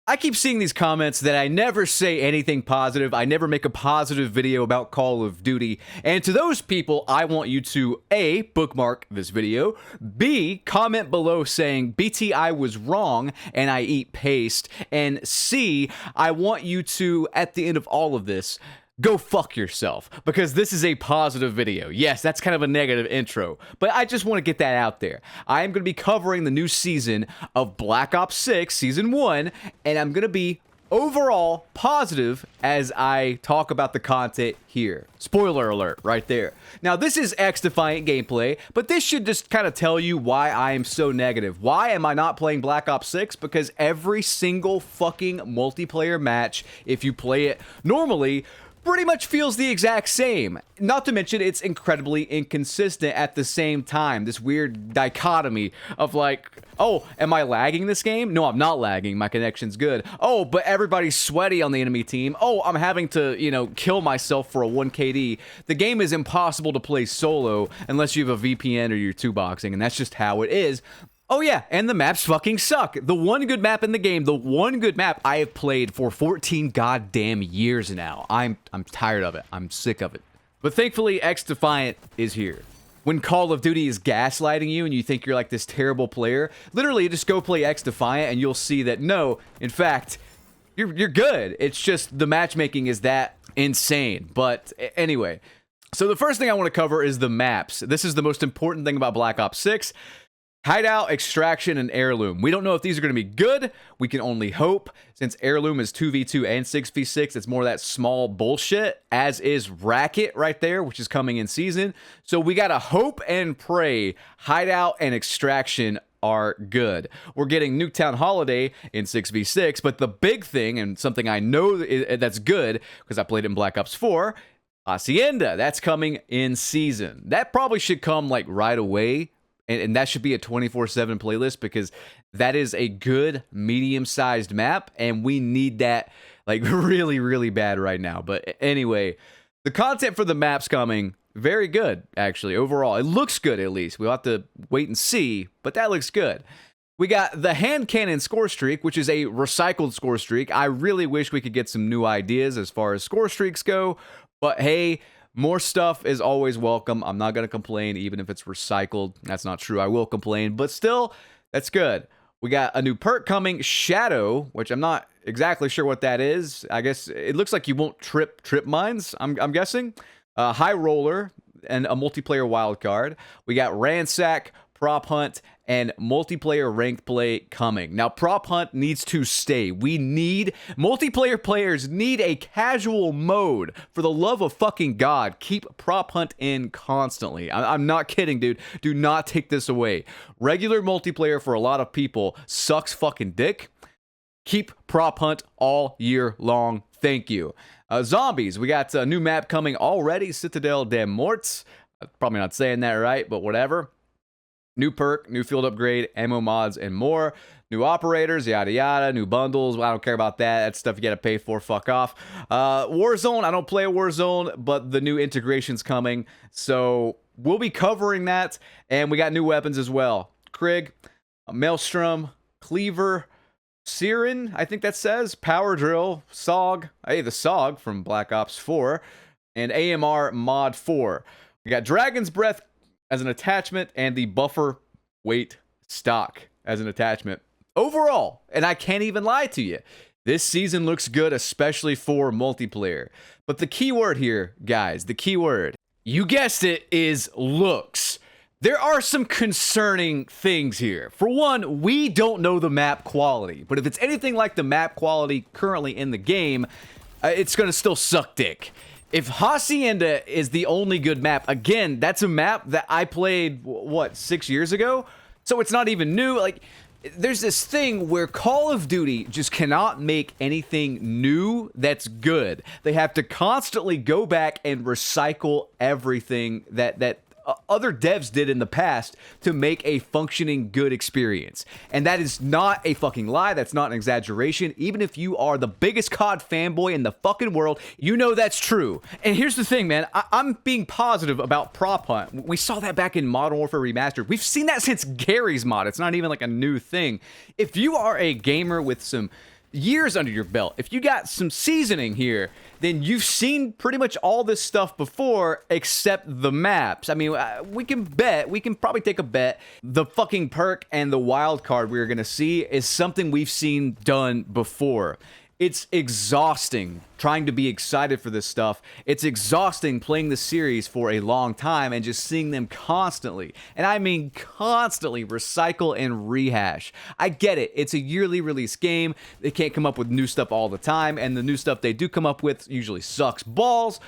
I keep seeing these comments that I never say anything positive. I never make a positive video about Call of Duty. And to those people, I want you to A, bookmark this video, B, comment below saying, BT, I was wrong and I eat paste, and C, I want you to, at the end of all of this, go fuck yourself, because this is a positive video. Yes, that's kind of a negative intro, but I just want to get that out there. I am going to be covering the new season of Black Ops 6, Season 1, and I'm going to be overall positive as I talk about the content here. Spoiler alert right there. Now, this is XDefiant gameplay, but this should just kind of tell you why I am so negative. Why am I not playing Black Ops 6? Because every single fucking multiplayer match, if you play it normally, pretty much feels the exact same. Not to mention, it's incredibly inconsistent at the same time. This weird dichotomy of like, oh, am I lagging this game? No, I'm not lagging. My connection's good. Oh, but everybody's sweaty on the enemy team. Oh, I'm having to, kill myself for a 1KD. The game is impossible to play solo unless you have a VPN or you're 2-boxing, and that's just how it is. Oh yeah, and the maps fucking suck. The one good map in the game, the one good map I have played for 14 goddamn years now. I'm tired of it. I'm sick of it. But thankfully, XDefiant is here. When Call of Duty is gaslighting you and you think you're like this terrible player, literally just go play XDefiant and you'll see that no, in fact, you're good. It's just the matchmaking is that insane. But anyway, so the first thing I want to cover is the maps. This is the most important thing about Black Ops 6. Hideout, Extraction, and Heirloom. We don't know if these are going to be good. We can only hope. Since Heirloom is 2v2 and 6v6, it's more of that small bullshit, as is Racket right there, which is coming in season. So we got to hope and pray Hideout and Extraction are good. We're getting Nuketown Holiday in 6v6, but the big thing, and something I know that's good, because I played it in Black Ops 4, Hacienda, that's coming in season. That probably should come like right away. And that should be a 24/7 playlist, because that is a good medium-sized map, and we need that like really, really bad right now. But anyway, the content for the map's coming very good, actually, overall. It looks good, at least. We'll have to wait and see, but that looks good. We got the hand cannon score streak, which is a recycled score streak. I really wish we could get some new ideas as far as score streaks go, but hey, more stuff is always welcome. I'm not going to complain, even if it's recycled. That's not true. I will complain, but still, that's good. We got a new perk coming, Shadow, which I'm not exactly sure what that is. I guess it looks like you won't trip mines, I'm guessing. High Roller and a multiplayer wildcard. We got Ransack, Prop Hunt, and multiplayer ranked play coming. Now, Prop Hunt needs to stay. Multiplayer players need a casual mode. For the love of fucking God, keep Prop Hunt in constantly. I'm not kidding, dude. Do not take this away. Regular multiplayer for a lot of people sucks fucking dick. Keep Prop Hunt all year long. Thank you. Zombies. We got a new map coming already, Citadel des Morts. Probably not saying that right, but whatever. New perk, new field upgrade, ammo mods, and more. New operators, yada yada, new bundles. I don't care about that. That's stuff you gotta pay for. Fuck off. Warzone, I don't play Warzone, but the new integration's coming. So we'll be covering that. And we got new weapons as well. Krig, Maelstrom, Cleaver, Siren, I think that says. Power Drill, SOG. Hey, the SOG from Black Ops 4. And AMR Mod 4. We got Dragon's Breath as an attachment, and the buffer weight stock as an attachment. Overall, and I can't even lie to you, this season looks good, especially for multiplayer. But the key word here, guys, the key word, you guessed it, is looks. There are some concerning things here. For one, we don't know the map quality, but if it's anything like the map quality currently in the game, it's gonna still suck dick. If Hacienda is the only good map, again, that's a map that I played, 6 years ago? So it's not even new. Like, there's this thing where Call of Duty just cannot make anything new that's good. They have to constantly go back and recycle everything that other devs did in the past to make a functioning good experience. And that is not a fucking lie. That's not an exaggeration. Even if you are the biggest COD fanboy in the fucking world, you know that's true. And here's the thing, man. I'm being positive about Prop Hunt. We saw that back in Modern Warfare Remastered. We've seen that since Gary's mod. It's not even like a new thing. If you are a gamer with some years under your belt, if you got some seasoning here, then you've seen pretty much all this stuff before except the maps. I mean, we can probably take a bet the fucking perk and the wild card we're gonna see is something we've seen done before. It's exhausting trying to be excited for this stuff. It's exhausting playing the series for a long time and just seeing them constantly, and I mean constantly, recycle and rehash. I get it. It's a yearly release game. They can't come up with new stuff all the time, and the new stuff they do come up with usually sucks balls.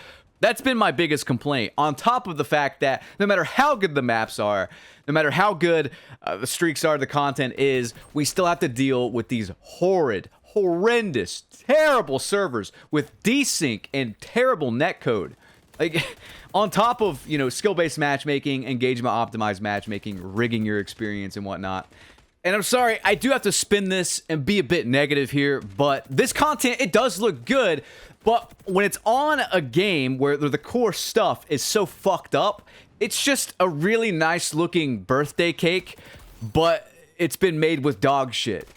That's been my biggest complaint, on top of the fact that no matter how good the maps are, no matter how good the streaks are, the content is, we still have to deal with these horrendous, terrible servers with desync and terrible netcode. Like, on top of, you know, skill-based matchmaking, engagement-optimized matchmaking, rigging your experience and whatnot. And I'm sorry, I do have to spin this and be a bit negative here, but this content, it does look good, but when it's on a game where the core stuff is so fucked up, it's just a really nice-looking birthday cake, but it's been made with dog shit.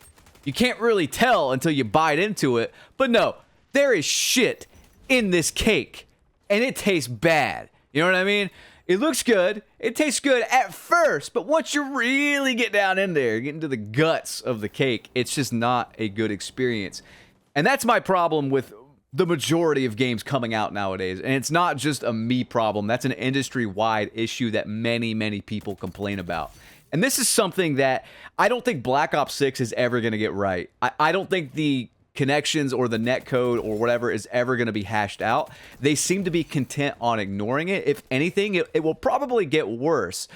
You can't really tell until you bite into it, but no, there is shit in this cake, and it tastes bad. You know what I mean? It looks good, it tastes good at first, but once you really get down in there, get into the guts of the cake, it's just not a good experience. And that's my problem with the majority of games coming out nowadays, and it's not just a me problem, that's an industry-wide issue that many, many people complain about. And this is something that I don't think Black Ops 6 is ever going to get right. I don't think the connections or the netcode or whatever is ever going to be hashed out. They seem to be content on ignoring it. If anything, it will probably get worse.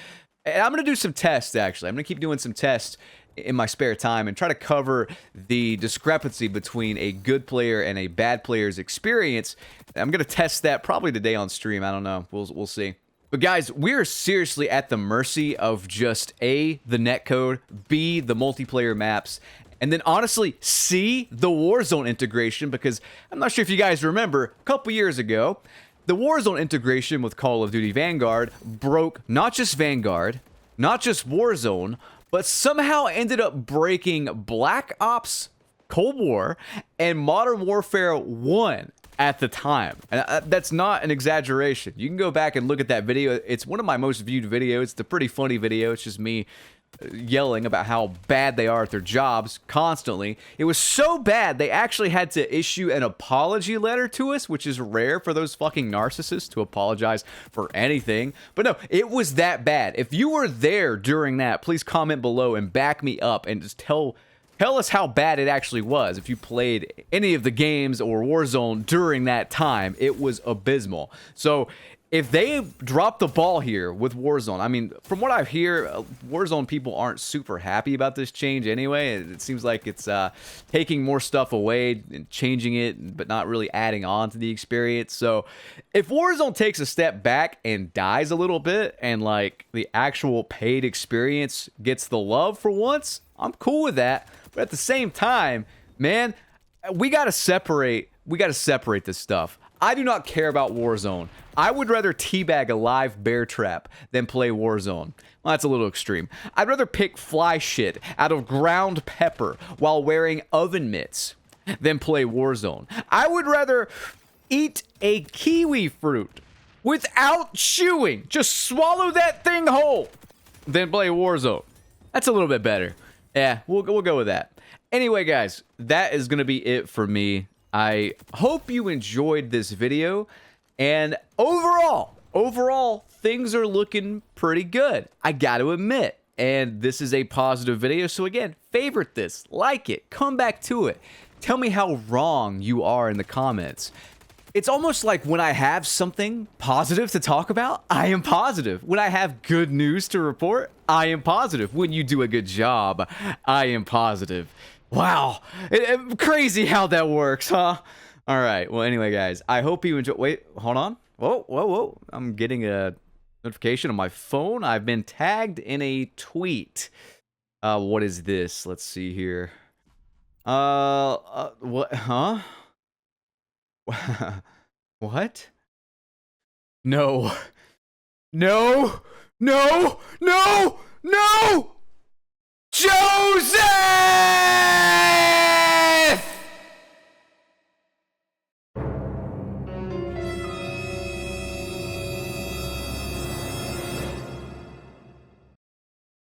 And I'm going to do some tests, actually. I'm going to keep doing some tests in my spare time and try to cover the discrepancy between a good player and a bad player's experience. I'm going to test that probably today on stream. I don't know. We'll see. But guys, we're seriously at the mercy of just A, the netcode, B, the multiplayer maps, and then honestly, C, the Warzone integration, because I'm not sure if you guys remember, a couple years ago, the Warzone integration with Call of Duty Vanguard broke not just Vanguard, not just Warzone, but somehow ended up breaking Black Ops Cold War and Modern Warfare 1. At the time. And that's not an exaggeration. You can go back and look at that video. It's one of my most viewed videos. It's a pretty funny video. It's just me yelling about how bad they are at their jobs constantly. It was so bad they actually had to issue an apology letter to us, which is rare for those fucking narcissists to apologize for anything. But no, it was that bad. If you were there during that, please comment below and back me up and just tell us how bad it actually was. If you played any of the games or Warzone during that time, it was abysmal. So if they drop the ball here with Warzone, I mean, from what I hear, Warzone people aren't super happy about this change anyway. It seems like it's taking more stuff away and changing it, but not really adding on to the experience. So if Warzone takes a step back and dies a little bit and like the actual paid experience gets the love for once, I'm cool with that. But at the same time, man, we gotta separate this stuff. I do not care about Warzone. I would rather teabag a live bear trap than play Warzone. Well, that's a little extreme. I'd rather pick fly shit out of ground pepper while wearing oven mitts than play Warzone. I would rather eat a kiwi fruit without chewing, just swallow that thing whole, than play Warzone. That's a little bit better. Yeah, we'll go with that. Anyway, guys, that is going to be it for me. I hope you enjoyed this video, and overall, things are looking pretty good. I got to admit, and this is a positive video, so again, favorite this, like it, come back to it. Tell me how wrong you are in the comments. It's almost like when I have something positive to talk about, I am positive. When I have good news to report, I am positive. When you do a good job, I am positive. Wow. Crazy how that works, huh? All right. Well, anyway, guys, I hope you enjoy. Wait, hold on. Whoa. I'm getting a notification on my phone. I've been tagged in a tweet. What is this? Let's see here. What? Huh? What? No. Jose!